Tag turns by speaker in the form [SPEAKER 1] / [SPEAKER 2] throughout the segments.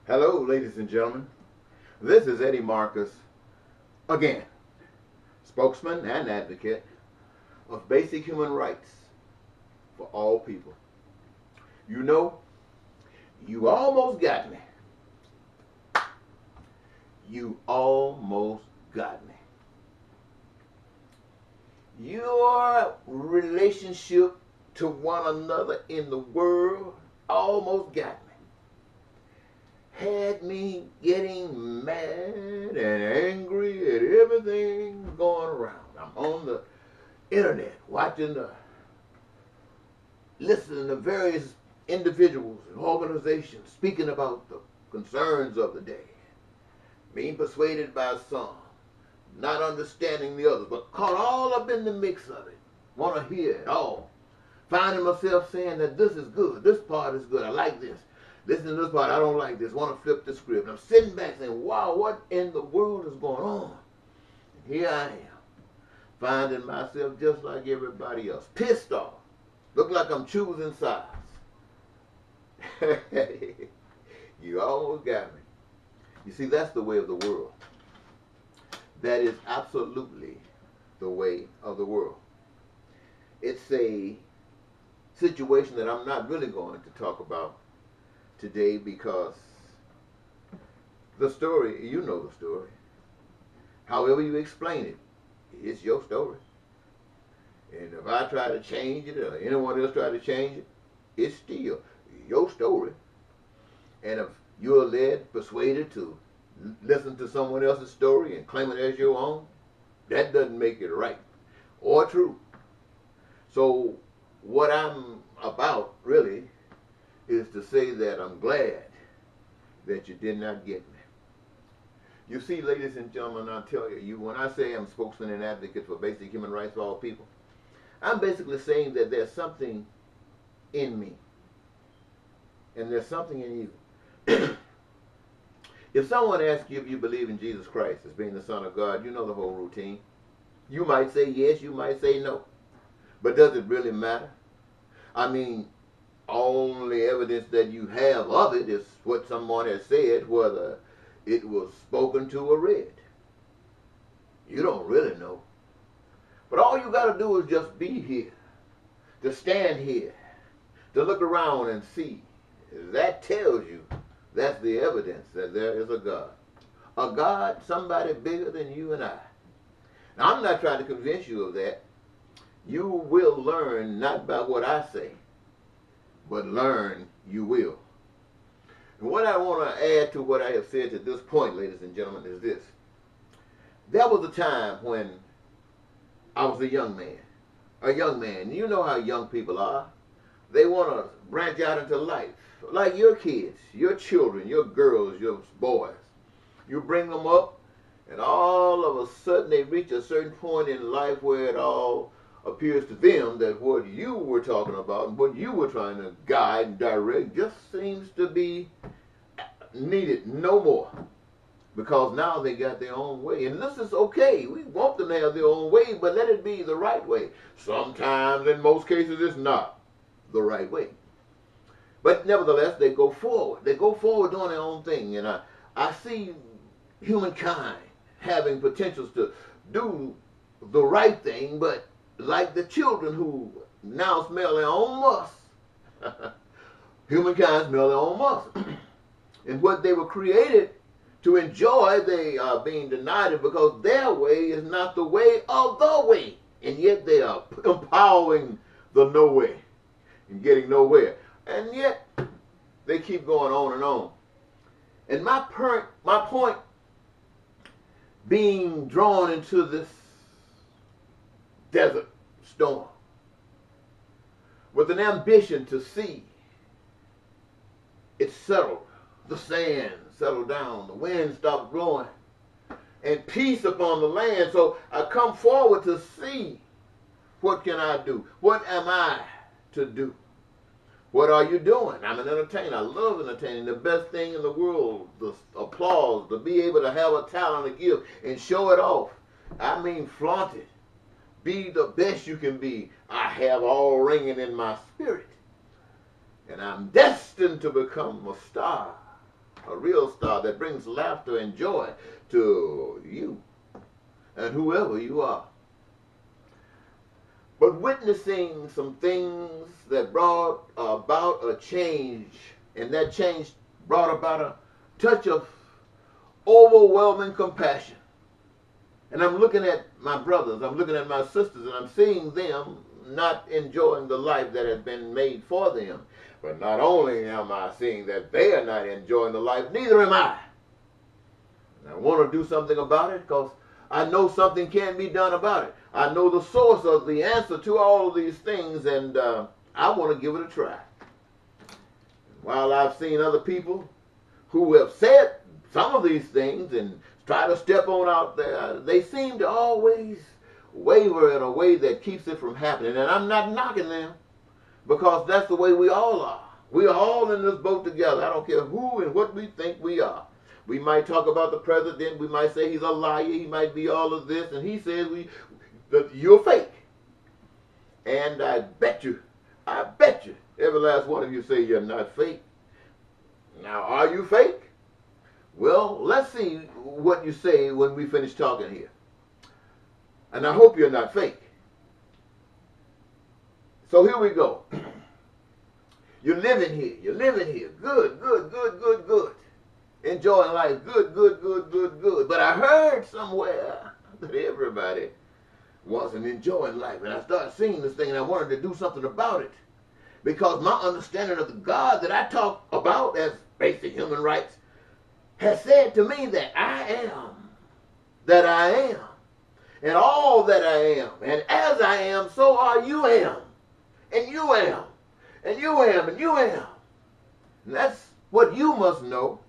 [SPEAKER 1] Hello, ladies and gentlemen. This is Eddie Marcus again, spokesman and advocate of basic human rights for all people. You know, you almost got me. You almost got me. Your relationship to one another in the world almost got me. Had me getting mad and angry at everything going around. I'm on the internet watching listening to various individuals and organizations speaking about the concerns of the day, being persuaded by some, not understanding the others, but caught all up in the mix of it. Want to hear it all. Finding myself saying that this is good, this part is good, I like this. Listen to this part, I don't like this, want to flip the script. I'm sitting back saying, wow, what in the world is going on? And here I am, finding myself just like everybody else, pissed off. Look like I'm choosing sides. You almost got me. You see, that's the way of the world. That is absolutely the way of the world. It's a situation that I'm not really going to talk about today because the story, you know the story. However you explain it, it's your story. And if I try to change it or anyone else try to change it, it's still your story. And if you're led, persuaded to listen to someone else's story and claim it as your own, that doesn't make it right or true. So what I'm about really is to say that I'm glad that you did not get me. You see, ladies and gentlemen, I'll tell you, when I say I'm spokesman and advocate for basic human rights for all people, I'm basically saying that there's something in me and there's something in you. If someone asks you if you believe in Jesus Christ as being the Son of God, you know the whole routine. You might say yes, you might say no. But does it really matter? I mean, only evidence that you have of it is what someone has said, whether it was spoken to or read. You don't really know. But all you got to do is just be here, to stand here, to look around and see. That tells you that's the evidence that there is a God. A God, somebody bigger than you and I. Now, I'm not trying to convince you of that. You will learn not by what I say, but learn you will. And what I want to add to what I have said to this point, ladies and gentlemen, is this. There was a time when I was a young man. A young man. You know how young people are. They want to branch out into life. Like your kids, your children, your girls, your boys. You bring them up, and all of a sudden they reach a certain point in life where it all appears to them that what you were talking about and what you were trying to guide and direct just seems to be needed no more. Because now they got their own way. And this is okay. We want them to have their own way, but let it be the right way. Sometimes, in most cases, it's not the right way. But nevertheless, they go forward. They go forward doing their own thing. And I see humankind having potentials to do the right thing, but like the children who now smell their own must, humankind smell their own must. And what they were created to enjoy, they are being denied it because their way is not the way of the way. And yet they are empowering the no way and getting nowhere. And yet they keep going on and on. And my point being drawn into this desert storm with an ambition to see it settled, the sand settled down, the wind stopped blowing, and peace upon the land. So I come forward to see, what can I do? What am I to do? What are you doing? I'm an entertainer. I love entertaining. The best thing in the world, the applause, to be able to have a talent, a gift, and show it off. I mean, flaunt it. Be the best you can be. I have all ringing in my spirit. And I'm destined to become a star. a real star that brings laughter and joy to you and whoever you are. But witnessing some things that brought about a change, and that change brought about a touch of overwhelming compassion. And I'm looking at my brothers, I'm looking at my sisters, and I'm seeing them not enjoying the life that has been made for them. But not only am I seeing that they are not enjoying the life, neither am I. And I want to do something about it because I know something can be done about it. I know the source of the answer to all of these things, and I want to give it a try. While I've seen other people who have said some of these things and try to step on out there, they seem to always waver in a way that keeps it from happening. And I'm not knocking them, because that's the way we all are. We are all in this boat together. I don't care who and what we think we are. We might talk about the president. We might say he's a liar. He might be all of this. And he says that you're fake. And I bet you, every last one of you say you're not fake. Now, are you fake? Well, let's see what you say when we finish talking here. And I hope you're not fake. So here we go. You're living here. You're living here. Good, good, good, good, good. Enjoying life. Good, good, good, good, good. But I heard somewhere that everybody wasn't enjoying life. And I started seeing this thing and I wanted to do something about it. Because my understanding of the God that I talk about as basic human rights has said to me that I am, that I am, and all that I am. And as I am, so are you am. And you am. And you am. And you am. And that's what you must know.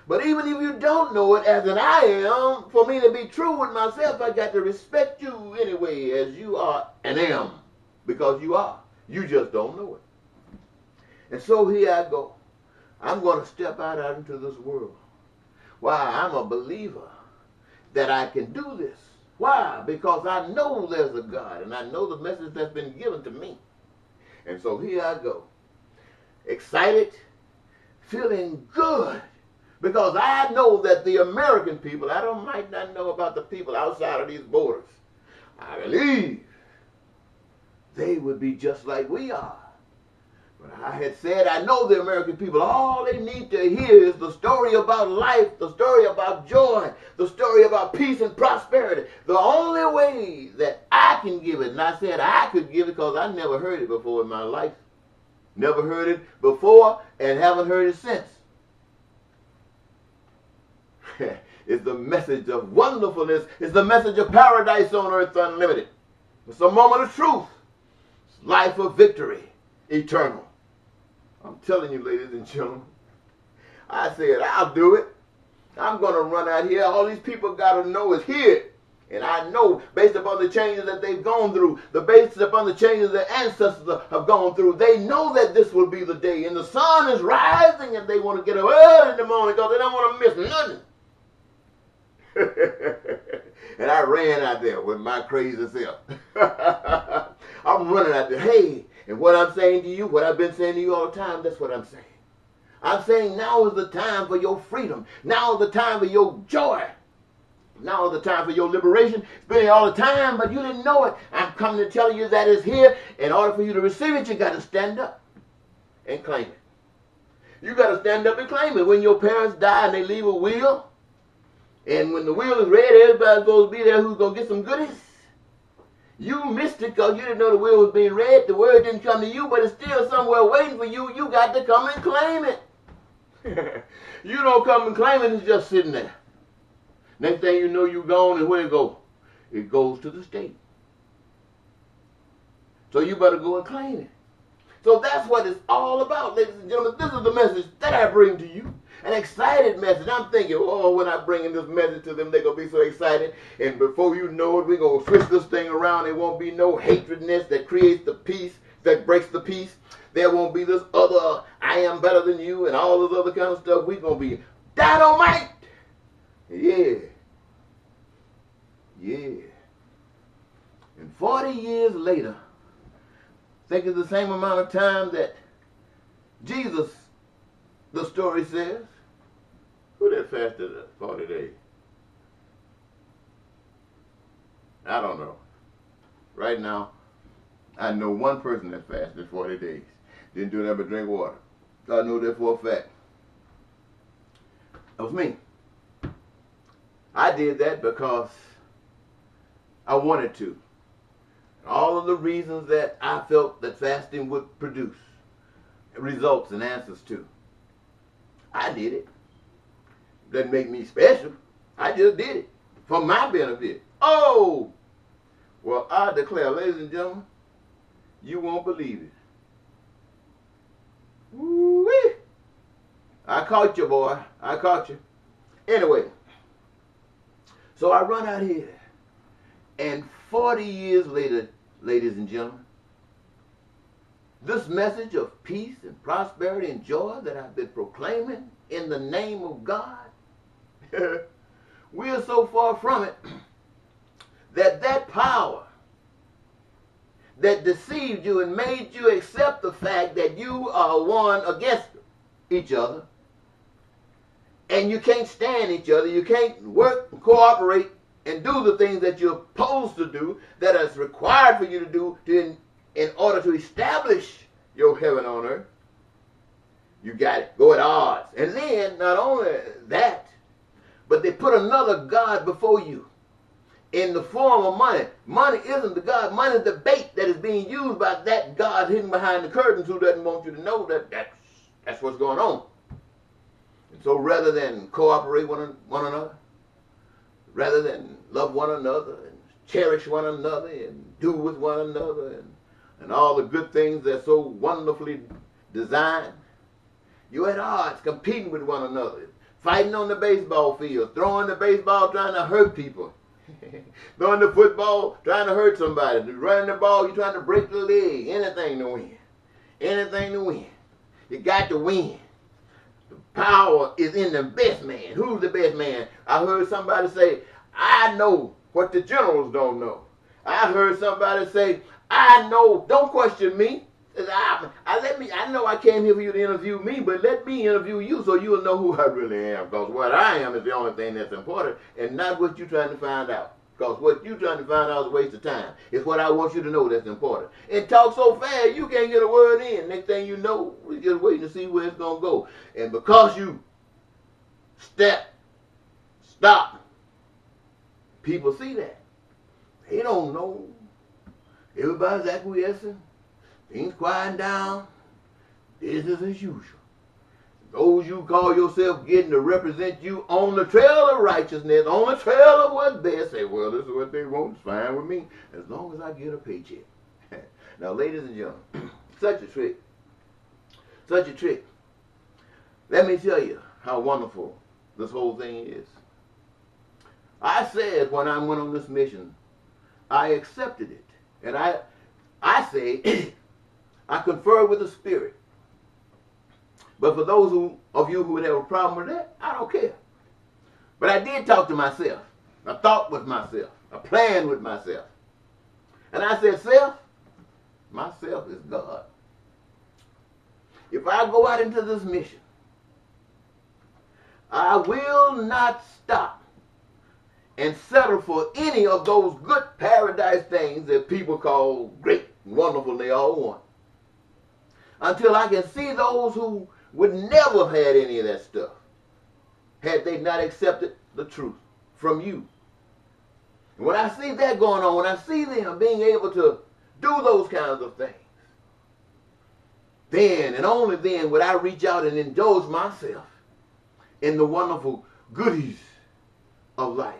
[SPEAKER 1] But even if you don't know it as an I am, for me to be true with myself, I got to respect you anyway as you are and am. Because you are. You just don't know it. And so here I go. I'm going to step out into this world. Why? I'm a believer that I can do this. Why? Because I know there's a God and I know the message that's been given to me. And so here I go. Excited, feeling good. Because I know that the American people, might not know about the people outside of these borders. I believe they would be just like we are. But I had said, I know the American people, all they need to hear is the story about life, the story about joy, the story about peace and prosperity. The only way that I can give it, and I said I could give it because I never heard it before in my life. Never heard it before and haven't heard it since. It's the message of wonderfulness. It's the message of paradise on earth unlimited. It's a moment of truth. It's life of victory, eternal. I'm telling you, ladies and gentlemen, I said, I'll do it. I'm going to run out here. All these people got to know is here. And I know, based upon the changes that they've gone through, based upon the changes their ancestors have gone through, they know that this will be the day. And the sun is rising and they want to get up early in the morning because they don't want to miss nothing. And I ran out there with my crazy self. I'm running out there. Hey, and what I'm saying to you, what I've been saying to you all the time, that's what I'm saying. I'm saying now is the time for your freedom. Now is the time for your joy. Now is the time for your liberation. It's been here all the time, but you didn't know it. I'm coming to tell you that it's here. In order for you to receive it, you got to stand up and claim it. You got to stand up and claim it. When your parents die and they leave a will, and when the will is read, everybody's supposed to be there who's going to get some goodies. You missed it because you didn't know the will was being read. The word didn't come to you, but it's still somewhere waiting for you. You got to come and claim it. You don't come and claim it, it's just sitting there. Next thing you know, you're gone, and where it go? It goes to the state. So you better go and claim it. So that's what it's all about, ladies and gentlemen. This is the message that I bring to you. An excited message. I'm thinking, oh, when I bring in this message to them, they're going to be so excited. And before you know it, we're going to switch this thing around. There won't be no hatredness that creates the peace, that breaks the peace. There won't be this other, I am better than you, and all this other kind of stuff. We're going to be dynamite. Yeah. Yeah. And 40 years later, I think it's the same amount of time that Jesus, the story says, Who that fasted 40 days? I don't know. Right now, I know one person that fasted 40 days. Didn't do nothing but drink water. I know that for a fact. That was me. I did that because I wanted to. All of the reasons that I felt that fasting would produce results and answers to. I did it. Doesn't make me special. I just did it for my benefit. Oh! Well, I declare, ladies and gentlemen, you won't believe it. Woo-wee! I caught you, boy. I caught you. Anyway, so I run out here, and 40 years later, ladies and gentlemen, this message of peace and prosperity and joy that I've been proclaiming in the name of God, we are so far from it that power that deceived you and made you accept the fact that you are one against each other and you can't stand each other, you can't work and cooperate and do the things that you're supposed to do, that is required for you to do in order to establish your heaven on earth. You got it. Go at odds. And then, not only that, but they put another God before you in the form of money. Money isn't the God. Money is the bait that is being used by that God hidden behind the curtains who doesn't want you to know that that's what's going on. And so rather than cooperate one another, rather than love one another and cherish one another and do with one another and all the good things that's so wonderfully designed, you're at odds, competing with one another, fighting on the baseball field, throwing the baseball, trying to hurt people, throwing the football, trying to hurt somebody, running the ball, you're trying to break the leg, anything to win, anything to win. You got to win. The power is in the best man. Who's the best man? I heard somebody say, I know what the generals don't know. I heard somebody say, I know, don't question me. I know I came here for you to interview me, but let me interview you so you'll know who I really am. Because what I am is the only thing that's important, and not what you're trying to find out. Because what you're trying to find out is a waste of time. It's what I want you to know that's important. And talk so fast, you can't get a word in. Next thing you know, we're just waiting to see where it's going to go. And because you stop, people see that. They don't know. Everybody's acquiescing. Things quieting down. Business as usual. Those you call yourself getting to represent you on the trail of righteousness, on the trail of what's best, say, well, this is what they want. It's fine with me as long as I get a paycheck. Now, ladies and gentlemen, such a trick. Such a trick. Let me tell you how wonderful this whole thing is. I said when I went on this mission, I accepted it. And I say, I confer with the Spirit. But for those of you who would have a problem with that, I don't care. But I did talk to myself. I thought with myself. I planned with myself. And I said, self, myself is God. If I go out into this mission, I will not stop and settle for any of those good paradise things that people call great and wonderful and they all want. Until I can see those who would never have had any of that stuff had they not accepted the truth from you. And when I see that going on, when I see them being able to do those kinds of things, then and only then would I reach out and indulge myself in the wonderful goodies of life.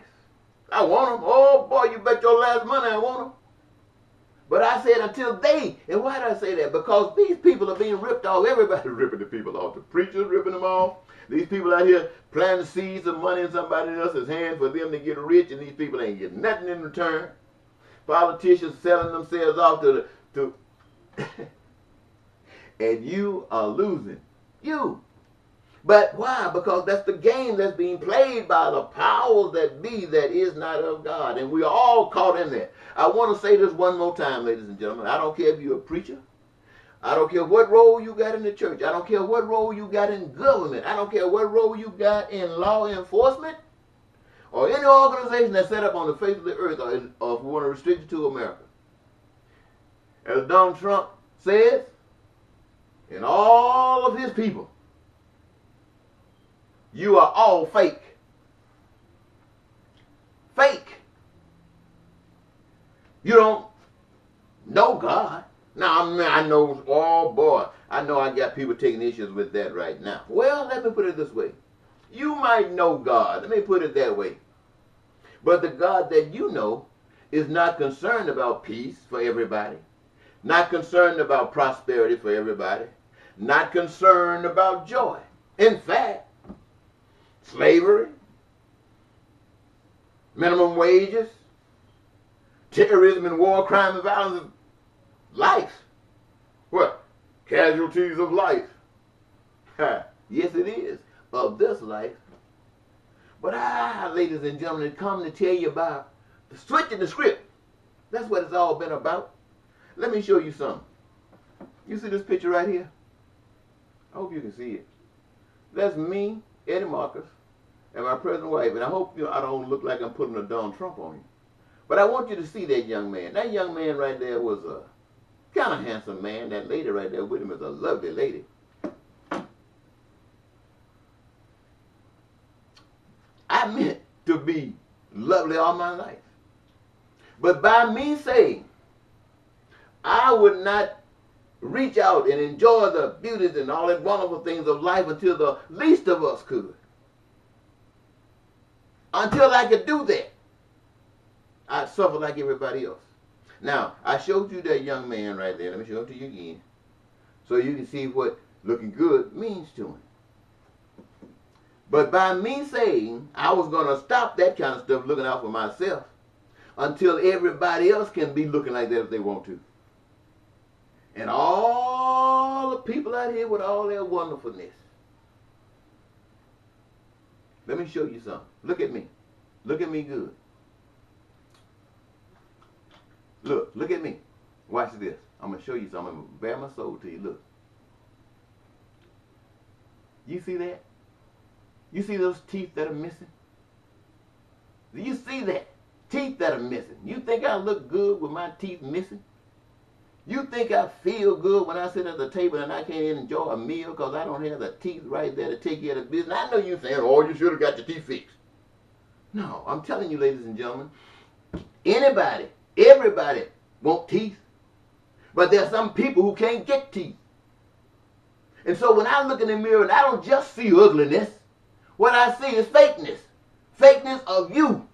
[SPEAKER 1] I want them. Oh boy, you bet your last money I want them. But I said until they, and why did I say that? Because these people are being ripped off. Everybody's ripping the people off. The preachers ripping them off. These people out here planting seeds of money in somebody else's hand for them to get rich, and these people ain't getting nothing in return. Politicians selling themselves off to and you are losing. You. But why? Because that's the game that's being played by the powers that be that is not of God. And we are all caught in that. I want to say this one more time, ladies and gentlemen. I don't care if you're a preacher. I don't care what role you got in the church. I don't care what role you got in government. I don't care what role you got in law enforcement or any organization that's set up on the face of the earth or if we want to restrict it to America. As Donald Trump says, and all of his people, you are all fake. Fake. You don't know God. Now, I know, oh boy, I know I got people taking issues with that right now. Well, let me put it this way. You might know God. Let me put it that way. But the God that you know is not concerned about peace for everybody, not concerned about prosperity for everybody, not concerned about joy. In fact, slavery, minimum wages, terrorism and war, crime and violence, life. What? Casualties of life. Yes, it is. Of this life. But ladies and gentlemen, it come to tell you about the switching the script. That's what it's all been about. Let me show you something. You see this picture right here? I hope you can see it. That's me, Eddie Marcus, and my present wife. And I hope I don't look like I'm putting a Donald Trump on you. But I want you to see that young man. That young man right there was a kind of handsome man. That lady right there with him is a lovely lady. I meant to be lovely all my life. But by me saying I would not reach out and enjoy the beauties and all the wonderful things of life until the least of us could. Until I could do that, I'd suffer like everybody else. Now, I showed you that young man right there. Let me show it to you again. So you can see what looking good means to him. But by me saying I was going to stop that kind of stuff looking out for myself until everybody else can be looking like that if they want to. And all the people out here with all their wonderfulness. Let me show you something. Look at me. Look at me good. Look at me. Watch this. I'm going to show you something. I'm going to bare my soul to you. Look. You see that? You see those teeth that are missing? Do you see that? Teeth that are missing. You think I look good with my teeth missing? You think I feel good when I sit at the table and I can't enjoy a meal because I don't have the teeth right there to take care of the business? I know you're saying, oh, you should have got your teeth fixed. No, I'm telling you, ladies and gentlemen, anybody, everybody want teeth. But there are some people who can't get teeth. And so when I look in the mirror and I don't just see ugliness, what I see is fakeness. Fakeness of you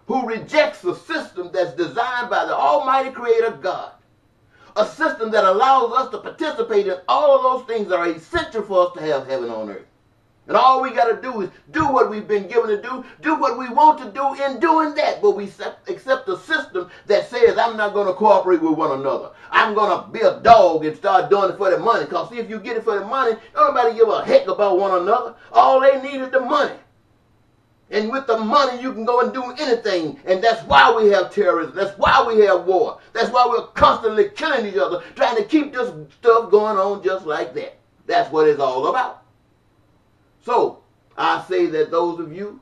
[SPEAKER 1] who rejects the system that's designed by the Almighty Creator God. A system that allows us to participate in all of those things that are essential for us to have heaven on earth. And all we got to do is do what we've been given to do what we want to do in doing that. But we accept a system that says, I'm not going to cooperate with one another. I'm going to be a dog and start doing it for the money. Because see, if you get it for the money, nobody give a heck about one another. All they need is the money. And with the money, you can go and do anything. And that's why we have terrorism. That's why we have war. That's why we're constantly killing each other, trying to keep this stuff going on just like that. That's what it's all about. So, I say that those of you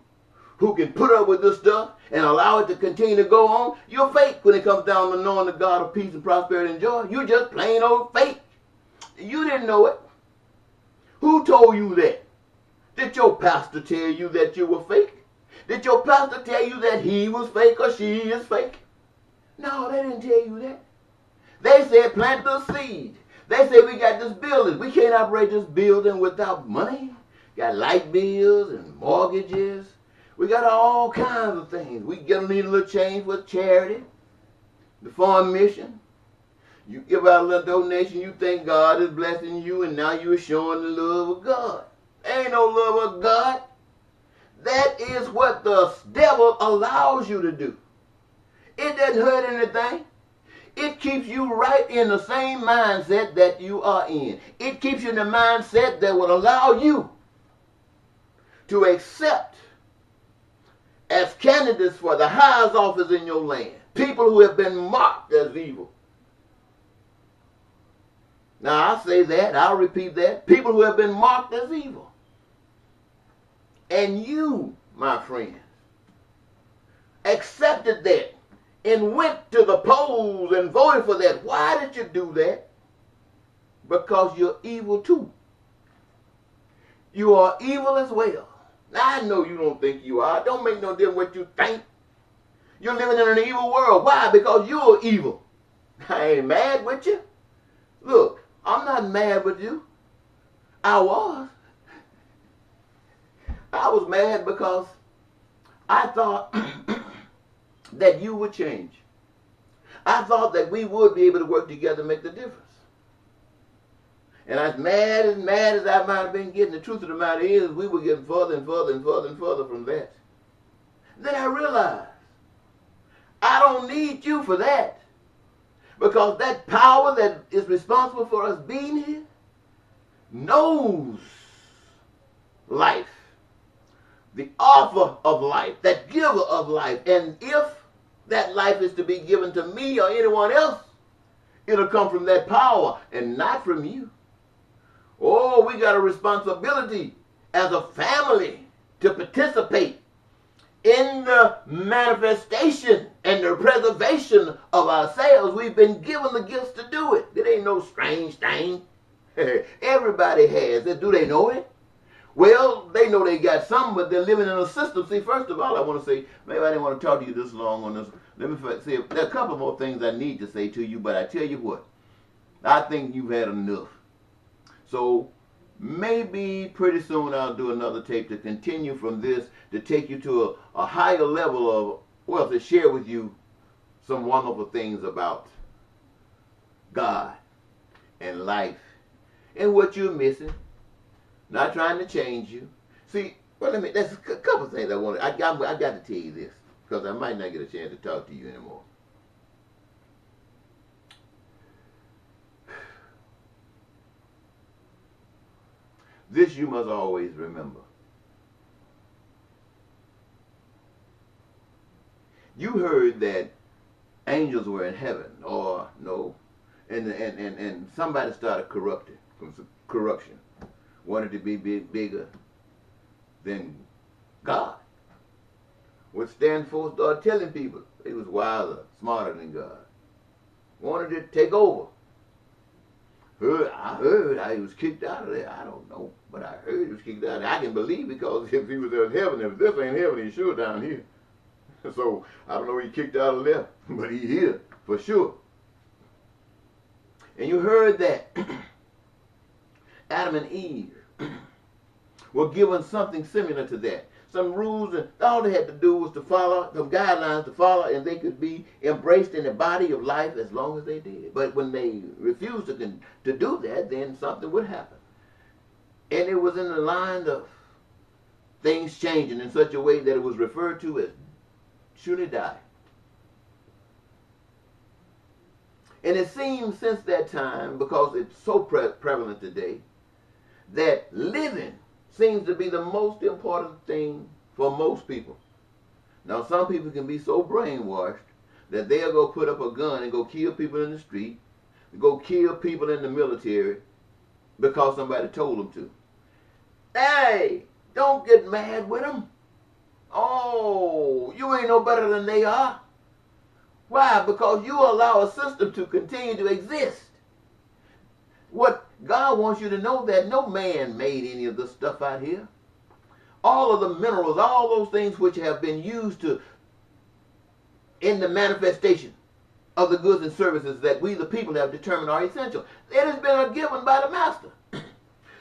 [SPEAKER 1] who can put up with this stuff and allow it to continue to go on, you're fake when it comes down to knowing the God of peace and prosperity and joy. You're just plain old fake. You didn't know it. Who told you that? Did your pastor tell you that you were fake? Did your pastor tell you that he was fake or she is fake? No, they didn't tell you that. They said plant the seed. They said we got this building. We can't operate this building without money. Got light bills and mortgages. We got all kinds of things. We need a little change for charity, the foreign mission. You give out a little donation, you think God is blessing you, and now you're showing the love of God. There ain't no love of God. That is what the devil allows you to do. It doesn't hurt anything. It keeps you right in the same mindset that you are in. It keeps you in the mindset that will allow you to accept as candidates for the highest office in your land people who have been marked as evil. Now, I'll say that, I'll repeat that. People who have been marked as evil. And you, my friends, accepted that and went to the polls and voted for that. Why did you do that? Because you're evil too. You are evil as well. Now, I know you don't think you are. It don't make no difference what you think. You're living in an evil world. Why? Because you're evil. I ain't mad with you. Look, I'm not mad with you. I was. I was mad because I thought that you would change. I thought that we would be able to work together and make the difference. And as mad as I might have been getting, the truth of the matter is we were getting further and further and further and further from that. Then I realized I don't need you for that. Because that power that is responsible for us being here knows life. The author of life, that giver of life. And if that life is to be given to me or anyone else, it'll come from that power and not from you. Oh, we got a responsibility as a family to participate in the manifestation and the preservation of ourselves. We've been given the gifts to do it. It ain't no strange thing. Everybody has it. Do they know it? Well, they know they got some, but they're living in a system. See, first of all, I want to say, maybe I didn't want to talk to you this long on this. Let me see, there are a couple more things I need to say to you, but I tell you what, I think you've had enough. So maybe pretty soon I'll do another tape to continue from this, to take you to a higher level of, well, to share with you some wonderful things about God and life and what you're missing. Not trying to change you. See, well, that's a couple things I want. I got to tell you this, because I might not get a chance to talk to you anymore. This you must always remember. You heard that angels were in heaven, or no, and somebody started corruption. Wanted to be bigger than God. What Stanford started telling people he was wiser, smarter than God. Wanted to take over. I heard he was kicked out of there. I don't know, but I heard he was kicked out of there. I can believe, because if he was in heaven, if this ain't heaven, he's sure down here. So I don't know he kicked out of there, but he's here for sure. And you heard that Adam and Eve were given something similar to that. Some rules, and all they had to do was to follow, some guidelines to follow, and they could be embraced in the body of life as long as they did. But when they refused to do that, then something would happen. And it was in the line of things changing in such a way that it was referred to as surely die. And it seems since that time, because it's so prevalent today, that living seems to be the most important thing for most people. Now, some people can be so brainwashed that they'll go put up a gun and go kill people in the street, go kill people in the military because somebody told them to. Hey, don't get mad with them. Oh, you ain't no better than they are. Why? Because you allow a system to continue to exist. What God wants you to know, that no man made any of this stuff out here. All of the minerals, all those things which have been used in the manifestation of the goods and services that we the people have determined are essential. It has been given by the master.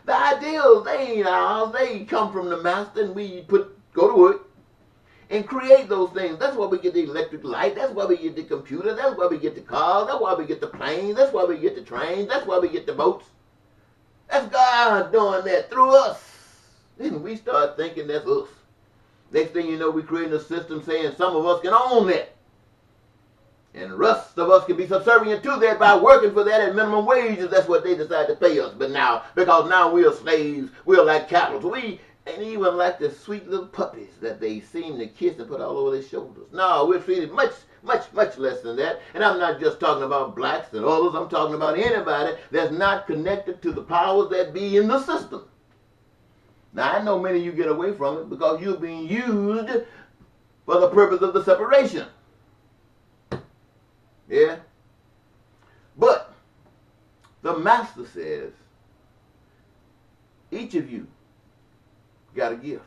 [SPEAKER 1] The ideals, they ain't ours. They come from the master, and we go to work and create those things. That's why we get the electric light. That's why we get the computer. That's why we get the cars. That's why we get the planes. That's why we get the trains. That's why we get the boats. That's God doing that through us. Then we start thinking that's us. Next thing you know, we're creating a system saying some of us can own that. And the rest of us can be subservient to that by working for that at minimum wages. That's what they decide to pay us. But now, because now we are slaves, we are like cattle. We ain't even like the sweet little puppies that they seem to kiss and put all over their shoulders. No, we're treated much much less than that. And I'm not just talking about blacks and others. I'm talking about anybody that's not connected to the powers that be in the system. Now, I know many of you get away from it because you're being used for the purpose of the separation. Yeah? But the Master says, each of you got a gift.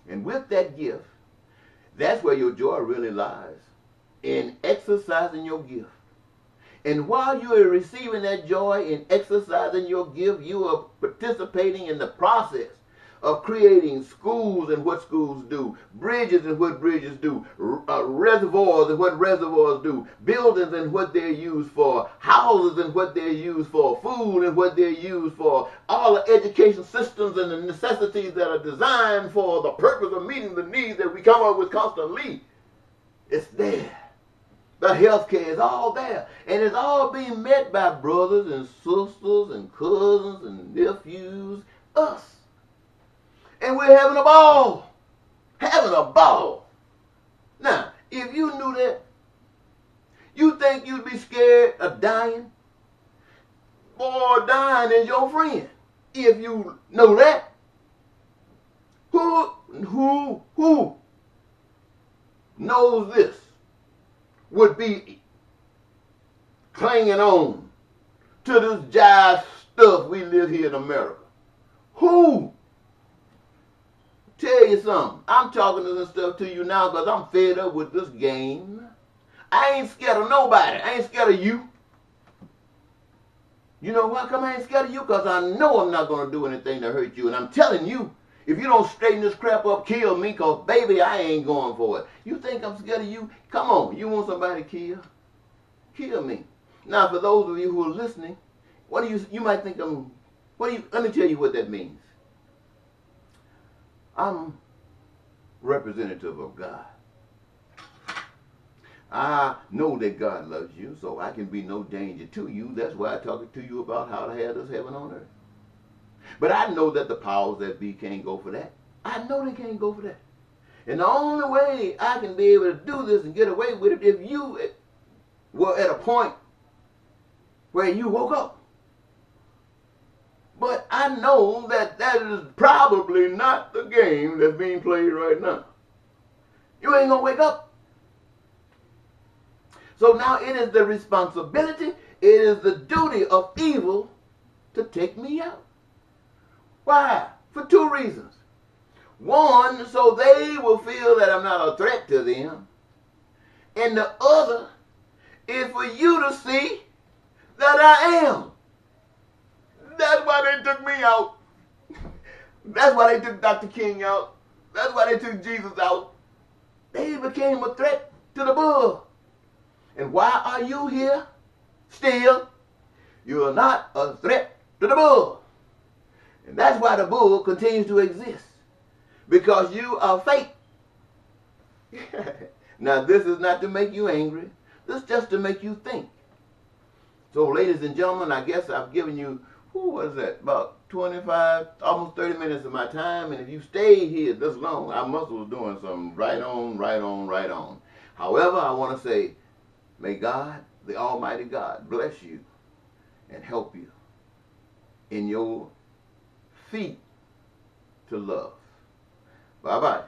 [SPEAKER 1] And with that gift, that's where your joy really lies, in exercising your gift. And while you are receiving that joy in exercising your gift, you are participating in the process of creating schools and what schools do, bridges and what bridges do, reservoirs and what reservoirs do, buildings and what they're used for, houses and what they're used for, food and what they're used for, all the education systems and the necessities that are designed for the purpose of meeting the needs that we come up with constantly. It's there. The health care is all there. And it's all being met by brothers and sisters and cousins and nephews, us. And we're having a ball. Having a ball. Now, if you knew that, you think you'd be scared of dying? Boy, dying is your friend. If you know that. Who knows this would be clinging on to this jive stuff we live here in America? Who? Tell you something. I'm talking this stuff to you now because I'm fed up with this game. I ain't scared of nobody. I ain't scared of you. You know why come I ain't scared of you? Because I know I'm not going to do anything to hurt you. And I'm telling you, if you don't straighten this crap up, kill me, because baby, I ain't going for it. You think I'm scared of you? Come on. You want somebody to kill? Kill me. Now, for those of you who are listening, what do you might think let me tell you what that means. I'm representative of God. I know that God loves you, so I can be no danger to you. That's why I'm talking to you about how to have this heaven on earth. But I know that the powers that be can't go for that. I know they can't go for that. And the only way I can be able to do this and get away with it if you were at a point where you woke up. But I know that that is probably not the game that's being played right now. You ain't gonna wake up. So now it is the responsibility, it is the duty of evil to take me out. Why? For two reasons. One, so they will feel that I'm not a threat to them. And the other is for you to see that I am. That's why they took me out. That's why they took Dr. King out. That's why they took Jesus out. They became a threat to the bull. And why are you here still? You are not a threat to the bull. And that's why the bull continues to exist. Because you are fake. Now, this is not to make you angry. This is just to make you think. So, ladies and gentlemen, I guess I've given you, about 25, almost 30 minutes of my time. And if you stayed here this long, I must have doing something right on. However, I want to say, may God, the Almighty God, bless you and help you in your feet to love. Bye-bye.